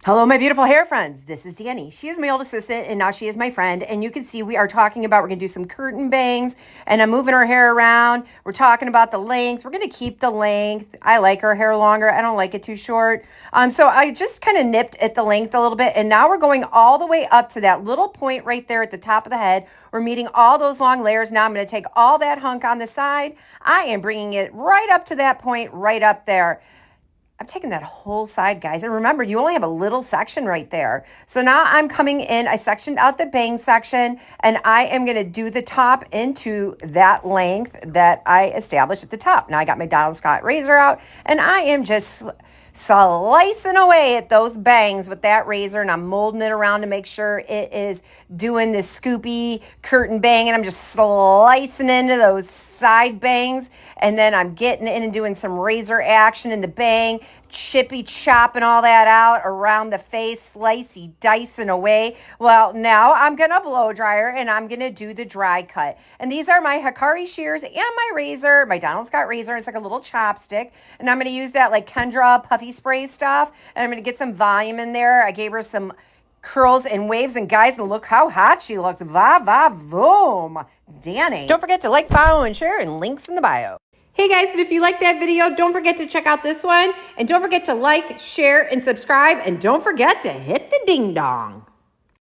Hello, my beautiful hair friends. This is Dani. She is my old assistant, and now she is my friend. And you can see we are talking about, we're going to do some curtain bangs, and I'm moving her hair around. We're talking about the length. We're going to keep the length. I like her hair longer. I don't like it too short. So I just kind of nipped at the length a little bit, and now we're going all the way up to that little point right there at the top of the head. We're meeting all those long layers. Now I'm going to take all that hunk on the side. I am bringing it right up to that point, right up there. I'm taking that whole side, guys. And remember, you only have a little section right there. So now I'm coming in. I sectioned out the bang section, and I am going to do the top into that length that I established at the top. Now I got my Donald Scott razor out, and I am just slicing away at those bangs with that razor, and I'm molding it around to make sure it is doing this scoopy curtain bang, and I'm just slicing into those side bangs, and then I'm getting in and doing some razor action in the bang, chippy chopping all that out around the face, slicey dicing away. Well, now I'm gonna blow dryer and I'm gonna do the dry cut. And these are my Hikari shears and my razor, my Donald Scott razor. It's like a little chopstick, and I'm gonna use that like Kendra puffy spray stuff, and I'm gonna get some volume in there. I gave her some curls and waves, and guys, look how hot she looks. Va va voom, Dani. Don't forget to like, follow, and share, and links in the bio. Hey guys, and if you liked that video, don't forget to check out this one, and don't forget to like, share, and subscribe, and don't forget to hit the ding dong.